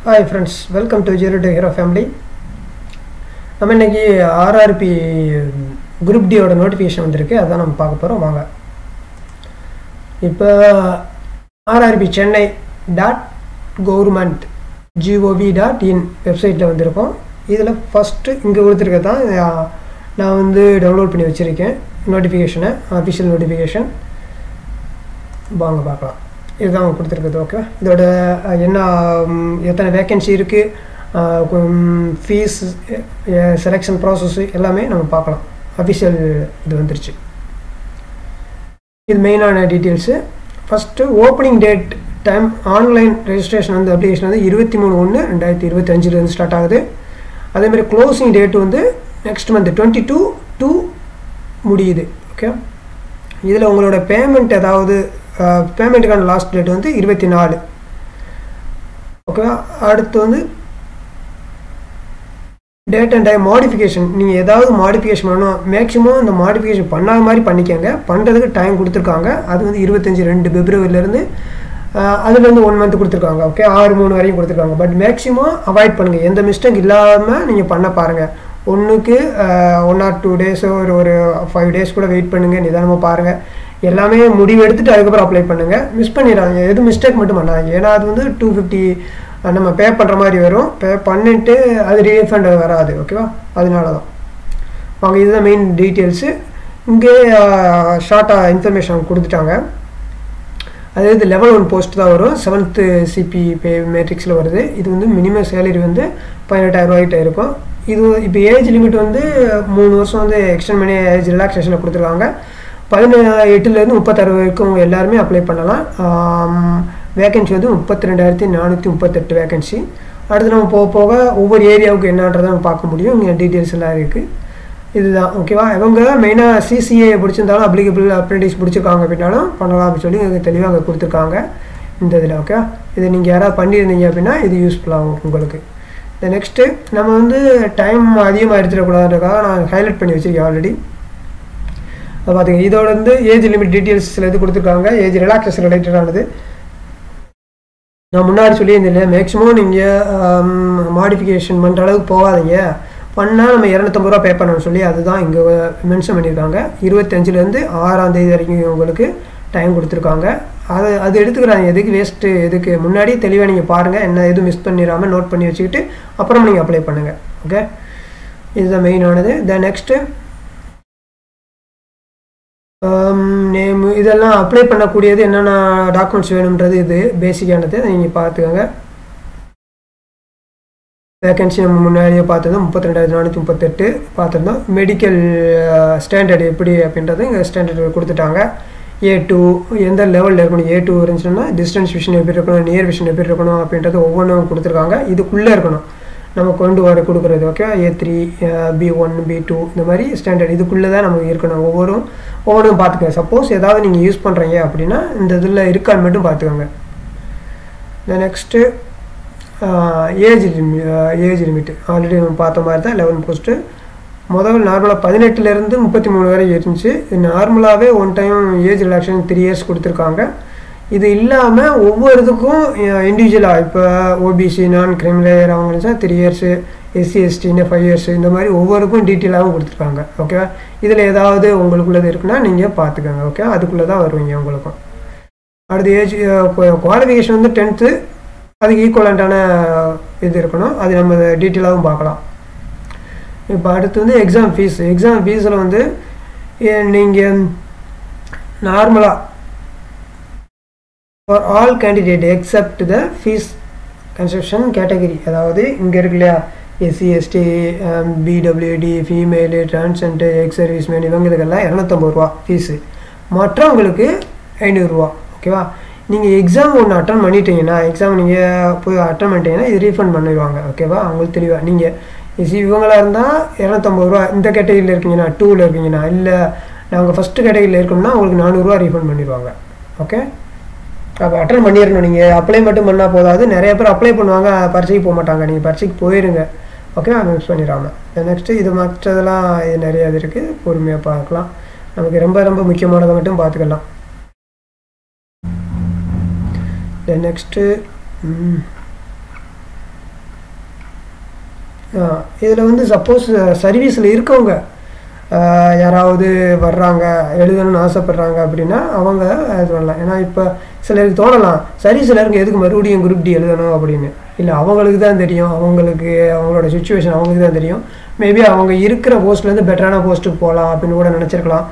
Hi friends, welcome to Zero to Hero family. நம்ம இன்னைக்கு RRP Group D ஓட notification வந்திருக்கு. அதான் நம்ம பார்க்க போறோம். வாங்க. இப்போ RRP chennai.government.gov.in வெப்சைட்ல வந்திருக்கோம். இதில் ஃபர்ஸ்ட் இங்க கொடுத்திருக்க தான் நான் வந்து டவுன்லோட் பண்ணி வச்சிருக்கேன் நோட்டிஃபிகேஷனை, அஃபிஷியல் நோட்டிஃபிகேஷன். வாங்க பார்க்கலாம். இதுதான் கொடுத்துருக்குது. ஓகே, இதோட என்ன எத்தனை வேக்கன்சி இருக்குது, ஃபீஸ், செலெக்ஷன் ப்ராசஸ் எல்லாமே நம்ம பார்க்கலாம். அஃபிஷியல் இது வந்துருச்சு. இது மெயினான details. First opening date time online registration வந்து அப்ளிகேஷன் வந்து 23/1/2025 ஸ்டார்ட் ஆகுது. அதேமாதிரி க்ளோசிங் டேட்டு வந்து நெக்ஸ்ட் மந்த் 22 முடியுது. ஓகே, இதில் உங்களோட பேமெண்ட் ஏதாவது பேமெண்ட்டுக்கான லாஸ்ட் டேட் வந்து 24. ஓகே, அடுத்து வந்து டேட் அண்ட் டைம் மாடிஃபிகேஷன். நீங்கள் ஏதாவது மாடிஃபிகேஷன் பண்ணணும், மேக்ஸிமம் இந்த மாடிஃபிகேஷன் பண்ணாத மாதிரி பண்ணிக்கோங்க. பண்ணுறதுக்கு டைம் கொடுத்துருக்காங்க. அது வந்து 25 February அதுலேருந்து 1 month கொடுத்துருக்காங்க. ஓகே, 6/3 வரையும் கொடுத்துருக்காங்க. பட் மேக்ஸிமம் அவாய்ட் பண்ணுங்கள். எந்த மிஸ்டேக் இல்லாமல் நீங்கள் பண்ண பாருங்கள். ஒன்றுக்கு 1 or 2 days ஒரு 5 days கூட வெயிட் பண்ணுங்கள். நிதானமாக பாருங்கள். எல்லாமே முடிவு எடுத்துகிட்டு அதுக்கப்புறம் அப்ளை பண்ணுங்கள். மிஸ் பண்ணிடுறாங்க, எதுவும் மிஸ்டேக் மட்டும் பண்ணாங்க. ஏன்னா அது வந்து 250 நம்ம பே பண்ணுற மாதிரி வரும். பே பண்ணிவிட்டு அது ரீஃபண்ட் வராது. ஓகேவா, அதனால தான். அவங்க இதுதான் மெயின் டீட்டெயில்ஸு. இங்கே ஷார்ட்டாக இன்ஃபர்மேஷன் கொடுத்துட்டாங்க. அதாவது லெவல் 1 போஸ்ட் தான் வரும். 7th CP பே மேட்ரிக்ஸில் வருது. இது வந்து மினிமம் சேலரி வந்து 18,000 இருக்கும். இது இப்போ ஏஜ் லிமிட் வந்து 3 வருஷம் வந்து எக்ஸ்டெண்ட் பண்ணி ஏஜ் ரிலாக்ஸேஷனில் கொடுத்துருக்காங்க. 18 to 36 வரைக்கும் எல்லாருமே அப்ளை பண்ணலாம். வேக்கன்சி வந்து 32,438 வேக்கன்சி. அடுத்து நம்ம போக போக ஒவ்வொரு ஏரியாவுக்கு என்னன்றதை நம்ம பார்க்க முடியும். இங்கே டீட்டெயில்ஸ் எல்லாம் இருக்குது. இதுதான். ஓகேவா, இவங்க மெயினாக CCA பிடிச்சிருந்தாலும் அப்ளிகபிள் அப்ரெண்டிஸ் பிடிச்சிருக்காங்க அப்படின்னாலும் பண்ணலாம் அப்படின்னு சொல்லி இங்கே தெளிவாக அங்கே கொடுத்துருக்காங்க இந்த இதில். ஓகே, இது நீங்கள் யாராவது பண்ணியிருந்தீங்க அப்படின்னா இது யூஸ்ஃபுல்லாகும் உங்களுக்கு. இந்த நெக்ஸ்ட்டு நம்ம வந்து டைம் அதிகமாக எடுத்துடக்கூடாதுன்றதுக்காக நான் ஹைலைட் பண்ணி வச்சுருக்கேன் ஆல்ரெடி. பார்த்துங்க, இதோட வந்து ஏஜ் லிமிட் டீட்டெயில்ஸ் சில இது கொடுத்துருக்காங்க. ஏஜ் ரிலாக்ஸேஷன் ரிலேட்டடானது நான் முன்னாடி சொல்லியிருந்தேன். மேக்ஸிமம் நீங்கள் மாடிஃபிகேஷன் பண்ணுற அளவுக்கு போகாதீங்க. பண்ணால் நம்ம 250 ரூபா பே பண்ணணும்னு சொல்லி அதுதான் இங்கே மென்ஷன் பண்ணியிருக்காங்க. 25 6 வரைக்கும் உங்களுக்கு டைம் கொடுத்துருக்காங்க. அது எடுத்துக்கிறாங்க. எதுக்கு வேஸ்ட்டு, எதுக்கு முன்னாடி தெளிவாக நீங்கள் பாருங்கள். என்ன எதுவும் மிஸ் பண்ணிடாமல் நோட் பண்ணி வச்சுக்கிட்டு அப்புறம் நீங்கள் அப்ளை பண்ணுங்கள். ஓகே, இதுதான் மெயினானது. தென் நெக்ஸ்ட்டு நேம், இதெல்லாம் அப்ளை பண்ணக்கூடியது என்னென்ன டாக்குமெண்ட்ஸ் வேணுன்றது இது பேசிக்கானது. நீங்கள் பார்த்துக்கோங்க. வேக்கன்சி நம்ம முன்னாடியே பார்த்ததும் 32,438 பார்த்துருந்தோம். மெடிக்கல் ஸ்டாண்டர்ட் எப்படி அப்படின்றது இங்கே ஸ்டாண்டர்ட் கொடுத்துட்டாங்க. A2 எந்த லெவலில் இருக்கணும். A2 இருந்துச்சுன்னா டிஸ்டன்ஸ் விஷன் எப்படி இருக்கணும், நியர் விஷன் எப்படி இருக்கணும் அப்படின்றது ஒவ்வொன்றும் கொடுத்துருக்காங்க. இதுக்குள்ளே இருக்கணும் நம்ம கொண்டு வர கொடுக்குறது. ஓகே, A3 B1 B2 இந்த மாதிரி ஸ்டாண்டர்ட் இதுக்குள்ளே தான் நமக்கு இருக்கணும். ஒவ்வொன்றும் பார்த்துக்கோங்க. சப்போஸ் ஏதாவது நீங்கள் யூஸ் பண்ணுறீங்க அப்படின்னா இந்த இதில் இருக்கான்னு மட்டும் பார்த்துக்கோங்க. நெக்ஸ்ட்டு ஏஜ் லிமிட் ஆல்ரெடி நம்ம பார்த்த மாதிரி தான் 11 போஸ்ட்டு. முதல்ல நார்மலாக 18 to 33 வரை இருந்துச்சு. நார்மலாகவே one time age relaxation 3 years கொடுத்துருக்காங்க. இது இல்லாமல் ஒவ்வொருத்துக்கும் இண்டிவிஜுவலாக இப்போ OBC நான் கிரிமினல் அவங்க 3 years, SC ST 5 years இந்த மாதிரி ஒவ்வொருக்கும் டீட்டெயிலாகவும் கொடுத்துருக்காங்க. ஓகே, இதில் ஏதாவது உங்களுக்குள்ளது இருக்குன்னா நீங்கள் பார்த்துக்கோங்க. ஓகே, அதுக்குள்ளே தான் வருவீங்க உங்களுக்கும். அடுத்த ஏஜ் குவாலிஃபிகேஷன் வந்து 10th, அதுக்கு ஈக்குவலண்ட்டான இது இருக்கணும். அது நம்ம டீட்டெயிலாகவும் பார்க்கலாம். இப்போ அடுத்து வந்து எக்ஸாம் ஃபீஸில் வந்து நீங்கள் நார்மலாக for all candidate except the fees conception category, அதாவது இங்கே இருக்கு இல்லையா, SC ST BWD female transgender ex service man இவங்களுக்கெல்லாம் 250 ரூபா ஃபீஸு. மற்றவங்களுக்கு 500 ரூபா. ஓகேவா, நீங்கள் எக்ஸாம் ஒன்று அட்டன் பண்ணிட்டீங்கன்னா, எக்ஸாம் நீங்கள் போய் அட்டன் பண்ணிட்டீங்கன்னா இது ரீஃபண்ட் பண்ணிடுவாங்க. ஓகேவா, அவங்களுக்கு தெளிவாக நீங்கள் இவங்களாக இருந்தால் 250 ரூபா. இந்த கேட்டகரியில் இருக்கீங்கன்னா 2ல் இருக்கீங்கன்னா, இல்லை நாங்கள் ஃபஸ்ட்டு கேட்டகரியில் இருக்கோம்னா உங்களுக்கு 400 ரூபா ரீஃபண்ட் பண்ணிடுவாங்க. ஓகே, அப்போ அட்டன் பண்ணிடணும். நீங்கள் அப்ளை மட்டும் பண்ணால் போதாது. நிறைய பேர் அப்ளை பண்ணுவாங்க, பரீட்சைக்கு போக மாட்டாங்க. நீங்கள் பரீட்சைக்கு போயிருங்க. ஓகே, அதை மிஸ் பண்ணிடாமல். நெக்ஸ்ட்டு இது மற்றதெல்லாம் இது நிறையா இது இருக்குது, பொறுமையாக பார்க்கலாம். நமக்கு ரொம்ப ரொம்ப முக்கியமானதை மட்டும் பார்த்துக்கலாம். நெக்ஸ்ட்டு இதில் வந்து சப்போஸ் சர்வீஸில் இருக்கவங்க யாராவது வர்றாங்க எழுதணும்னு ஆசைப்பட்றாங்க அப்படின்னா அவங்க இது பண்ணலாம். ஏன்னா இப்போ சிலருக்கு தோணலாம் சர்வீஸில் இருக்க எதுக்கு மறுபடியும் குரூப் டி எழுதணும் அப்படின்னு. இல்லை, அவங்களுக்கு தான் தெரியும், அவங்களோட சுச்சுவேஷன் அவங்களுக்கு தான் தெரியும். மேபி அவங்க இருக்கிற போஸ்ட்லேருந்து பெட்டரான போஸ்ட்டுக்கு போகலாம் அப்படின்னு கூட நினச்சிருக்கலாம்.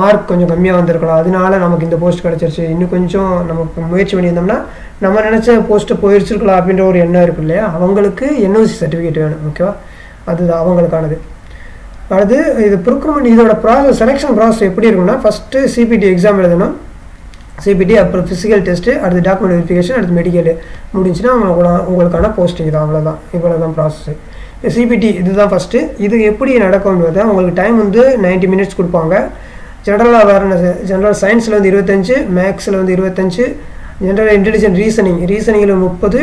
மார்க் கொஞ்சம் கம்மியாக வந்திருக்கலாம், அதனால நமக்கு இந்த போஸ்ட் கிடச்சிருச்சு, இன்னும் கொஞ்சம் நமக்கு முயற்சி பண்ணியிருந்தோம்னா நம்ம நினச்ச போஸ்ட்டு போயிடுச்சிருக்கலாம் அப்படின்ற ஒரு எண்ணம் இருக்கு இல்லையா, அவங்களுக்கு என்ஓசி சர்டிஃபிகேட் வேணும். ஓகேவா, அதுதான் அவங்களுக்கானது. அடுத்து இது ப்ரொக்யூர்மெண்ட், இதோட செலெக்ஷன் ப்ராசஸ் எப்படி இருக்குன்னா, ஃபஸ்ட்டு சிபிடி எக்ஸாம் எழுதணும். சிபிடி, அப்புறம் ஃபிசிக்கல் டெஸ்ட்டு, அடுத்து டாக்குமெண்ட் வெரிஃபிகேஷன், அடுத்து மெடிக்கல் முடிஞ்சுன்னா உங்களுக்கான போஸ்டிங் தான். அவ்வளோதான், இவ்வளோ தான் ப்ராசஸ். சிபிடி இதுதான் ஃபஸ்ட்டு. இது எப்படி நடக்கும்னு பார்த்தா, உங்களுக்கு டைம் வந்து 90 மினிட்ஸ் கொடுப்பாங்க. ஜென்ரல் அவேர்னஸ், ஜென்ரல் சயின்ஸில் வந்து 25, மேக்ஸில் வந்து 25, ஜென்ரல் இன்டெலிஜென்ட் ரீசனிங்கில் 30,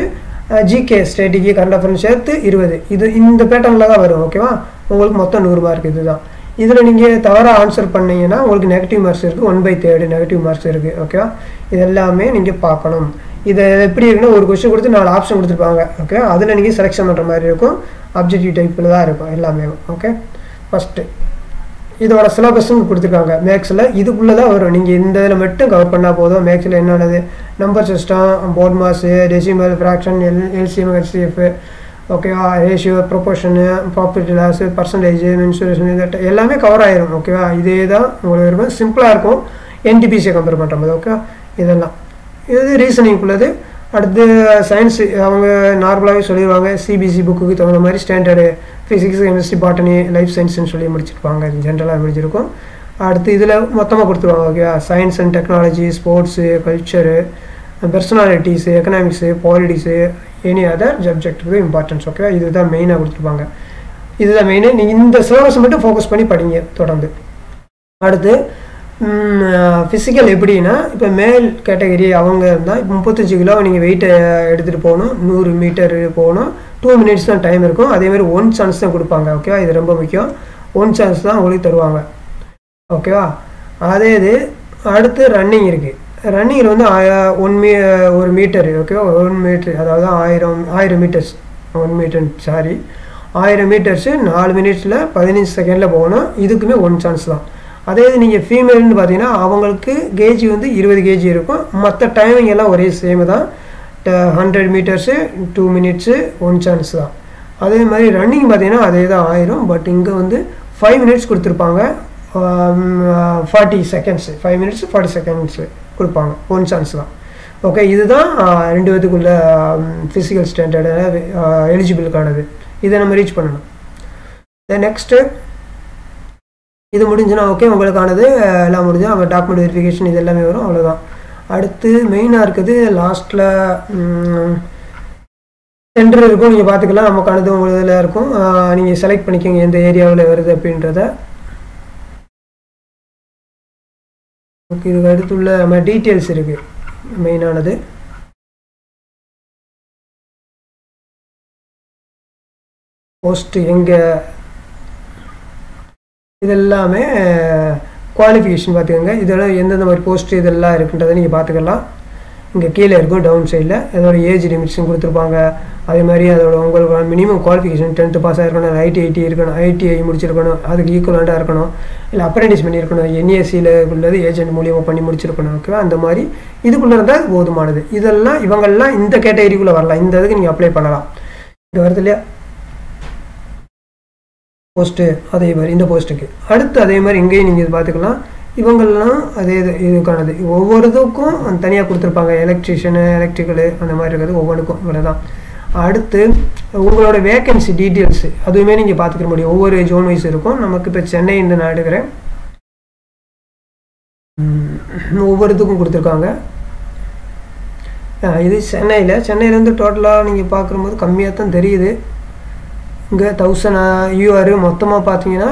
ஜிகே ஸ்ட்ராட்டஜி கரண்ட் அஃபேர்ஸ் சேர்த்து 20. இது இந்த பேட்டர்னில் தான் வரும். ஓகேவா, உங்களுக்கு மொத்தம் 100 மார்க். இதுதான். இதில் நீங்கள் தவறாக ஆன்சர் பண்ணிங்கன்னா உங்களுக்கு நெகட்டிவ் மார்க்ஸ் இருக்குது, 1/3 நெகட்டிவ் மார்க்ஸ் இருக்குது. ஓகேவா, இது எல்லாமே நீங்கள் பார்க்கணும். இதை எப்படி இருக்குன்னா, ஒரு கொஸ்டின் கொடுத்து 4 ஆப்ஷன் கொடுத்துருப்பாங்க. ஓகே, அதில் நீங்கள் செலெக்ஷன் பண்ணுற மாதிரி இருக்கும். அப்ஜெக்டிவ் டைப்பில் தான் இருக்கும் எல்லாமே. ஓகே, ஃபஸ்ட்டு இதோட சிலபஸ்ன்னு கொடுத்துருக்காங்க. மேக்ஸில் இதுக்குள்ளே தான் வரும். நீங்கள் இந்த இதில் மட்டும் கவர் பண்ணால் போதும். மேக்ஸில் என்னென்னது, number system, BODMAS, decimal, fraction, LCM, HCF, ஓகேவா, ratio, proportion, profit loss, percentage, mensuration, இது எல்லாமே கவர் ஆகிரும். ஓகேவா, இதே தான் உங்களுக்கு இருக்கும். சிம்பிளாக இருக்கும் என்டிபிசியை கம்பேர் பண்ணுற மாதிரி. ஓகே, இதெல்லாம் இது ரீசனிங் உள்ளது. அடுத்து சயின்ஸு அவங்க நார்மலாகவே சொல்லிடுவாங்க, சிபிசி புக்குக்கு தகுந்த மாதிரி standard physics, chemistry, botany, life சயின்ஸ்னு சொல்லி முடிச்சிருப்பாங்க. ஜென்ரலாக முடிச்சிருக்கும். அடுத்து இதில் மொத்தமாக கொடுத்துருவாங்க. ஓகேவா, science and technology, sports, culture, personalities, economics, politics, any other சப்ஜெக்ட்டுக்கு இம்பார்ட்டன்ஸ். ஓகேவா, இதுதான் மெயினாக கொடுத்துருப்பாங்க. இதுதான் மெயினு. நீங்கள் இந்த சிலபஸ் மட்டும் ஃபோக்கஸ் பண்ணி படிங்க தொடர்ந்து. அடுத்து ஃபிசிக்கல் எப்படின்னா, இப்போ மேல் கேட்டகரி அவங்க இருந்தால் இப்போ 35 கிலோ நீங்கள் வெயிட்டை எடுத்துகிட்டு போகணும், 100 மீட்டர் போகணும், 2 மினிட்ஸ் தான் டைம் இருக்கும். அதேமாதிரி 1 சான்ஸ் தான் கொடுப்பாங்க. ஓகேவா, இது ரொம்ப முக்கியம். 1 சான்ஸ் தான் உங்களுக்கு தருவாங்க. ஓகேவா, அதே இது அடுத்து ரன்னிங் இருக்குது. ரன்னிங்கில் வந்து 1 மீட்டர். ஓகேவா, 1 மீட்டர் அதாவது 1000 மீட்டர்ஸ், 1 மீட்டர் சாரி 1000 மீட்டர்ஸு 4 மினிட்ஸில் 15 செகண்டில் போகணும். இதுக்குமே 1 சான்ஸ் தான். அதே நீங்கள் ஃபீமேல்னு பார்த்தீங்கன்னா அவங்களுக்கு கேஜி வந்து 20 கேஜி இருக்கும். மற்ற டைமிங் எல்லாம் ஒரே சேமு தான். 100 மீட்டர்ஸு 2 மினிட்ஸு 1 சான்ஸ் தான். அதே மாதிரி ரன்னிங் பார்த்தீங்கன்னா அதே தான் 1000. பட் இங்கே வந்து 5 மினிட்ஸ் கொடுத்துருப்பாங்க, 40 செகண்ட்ஸு, 5 மினிட்ஸ் 40 செகண்ட்ஸு கொடுப்பாங்க, 1 சான்ஸ் தான். ஓகே, இதுதான் 2 பேத்துக்குள்ள ஃபிசிக்கல் ஸ்டாண்டர்டு எலிஜிபிளுக்கானது. இதை நம்ம ரீச் பண்ணணும். நெக்ஸ்ட்டு இது முடிஞ்சுன்னா ஓகே, உங்களுக்கானது எல்லாம் முடிஞ்சு அவங்க டாக்குமெண்ட் வெரிஃபிகேஷன் இது எல்லாமே வரும். அவ்வளோதான். அடுத்து மெயினாக இருக்குது லாஸ்ட்டில் சென்டர் இருக்கும், நீங்கள் பார்த்துக்கலாம். நமக்கானது உங்களுக்கு இதில் இருக்கும், நீங்கள் செலக்ட் பண்ணிக்கோங்க எந்த ஏரியாவில் வருது அப்படின்றத. ஓகே, இதுக்கு அடுத்துள்ள நம்ம டீட்டெயில்ஸ் இருக்குது மெயினானது. போஸ்ட்டு எங்கே, இதெல்லாமே குவாலிஃபிகேஷன் பார்த்துக்கோங்க. இதெல்லாம் எந்தெந்த மாதிரி போஸ்ட்டு இதெல்லாம் இருக்குன்றதை நீங்கள் பார்த்துக்கலாம். இங்கே கீழே இருக்கும் டவுன் சைடில் அதோட ஏஜ் லிமிட்ஸும் கொடுத்துருப்பாங்க. அதே மாதிரி அதோட உங்களுக்கு மினிமம் குவாலிஃபிகேஷன் 10th பாஸ் ஆகிருக்கணும், ஐடிஐடி இருக்கணும், ஐடிஐ முடிச்சிருக்கணும், அதுக்கு ஈக்குவலாக இருக்கணும், இல்லை அப்ரெண்டிஸ் பண்ணியிருக்கணும், என்ஏசியில் உள்ளது ஏஜென்ட் மூலியமாக பண்ணி முடிச்சிருக்கணும். ஓகேவா, அந்த மாதிரி இதுக்குள்ளே இருந்தால் போதுமானது. இதெல்லாம் இவங்கெல்லாம் இந்த கேட்டகரிக்குள்ளே வரலாம். இந்த இதுக்கு நீங்கள் அப்ளை பண்ணலாம். இது வருது இல்லையா போஸ்ட்டு, அதே மாதிரி இந்த போஸ்ட்டுக்கு அடுத்து அதே மாதிரி இங்கேயும் நீங்கள் இது பார்த்துக்கலாம். இவங்கெல்லாம் அதே இதுக்கானது ஒவ்வொரு இதுக்கும் தனியாக கொடுத்துருப்பாங்க. எலக்ட்ரிஷியனு, எலக்ட்ரிக்கலு அந்த மாதிரி இருக்கிறது ஒவ்வொன்றுக்கும் இவ்வளோ தான். அடுத்து உங்களோட வேக்கன்சி டீட்டெயில்ஸு அதுவுமே நீங்கள் பார்த்துக்க முடியும். ஒவ்வொரு ஜோன் வைஸ் இருக்கும். நமக்கு இப்போ சென்னைன்னு நான் எடுக்கிறேன். ஒவ்வொருத்துக்கும் கொடுத்துருக்காங்க. இது சென்னையிலேருந்து டோட்டலாக நீங்கள் பார்க்கும்போது கம்மியாக தான் தெரியுது. இங்கே 1000 UR மொத்தமாக பார்த்தீங்கன்னா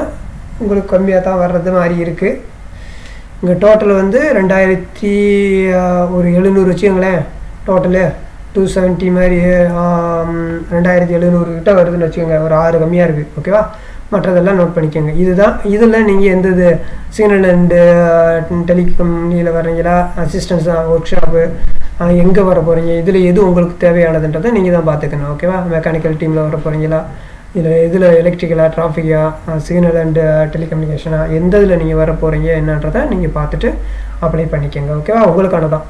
உங்களுக்கு கம்மியாக தான் வர்றது மாதிரி இருக்குது. இங்கே டோட்டல் வந்து 2700 வச்சுக்கோங்களேன். டோட்டலு 270 மாதிரி 2700 கிட்ட வருதுன்னு வச்சுக்கோங்க. ஒரு 6 கம்மியாக இருக்குது. ஓகேவா, மற்றதெல்லாம் நோட் பண்ணிக்கோங்க. இதுதான். இதில் நீங்கள் எந்த இது சிக்னல் அண்டு டெலிகம்பெனியில் வர்றீங்களா, அசிஸ்டன்ஸ் ஒர்க் ஷாப்பு எங்கே வர போகிறீங்க, இதில் எது உங்களுக்கு தேவையானதுன்றதை நீங்கள் தான் பார்த்துக்கணும். ஓகேவா, மெக்கானிக்கல் டீமில் வர போகிறீங்களா, இதில் எலக்ட்ரிக்கலா, டிராஃபிக்கா, சிக்னல் அண்டு டெலிகம்யூனிகேஷனா, எந்த இதில் நீங்கள் வர போகிறீங்க என்னன்றதை நீங்கள் பார்த்துட்டு அப்ளை பண்ணிக்கோங்க. ஓகேவா? உங்களுக்கானதான்.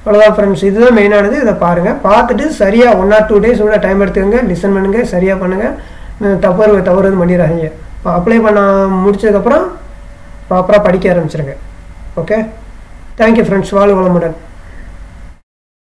அவ்வளோதான் ஃப்ரெண்ட்ஸ், இதுதான் மெயினானது. இதை பாருங்கள், பார்த்துட்டு சரியாக 1 or 2 days கூட டைம் எடுத்துக்கோங்க, லிசன் பண்ணுங்கள், சரியாக பண்ணுங்கள், தவறு பண்ணிடாதீங்க. அப்ளை பண்ண முடிச்சதுக்கப்புறம் ப்ராப்பராக படிக்க ஆரம்பிச்சிருங்க. ஓகே, தேங்க்யூ ஃப்ரெண்ட்ஸ், வாழ்க வளமுடன்.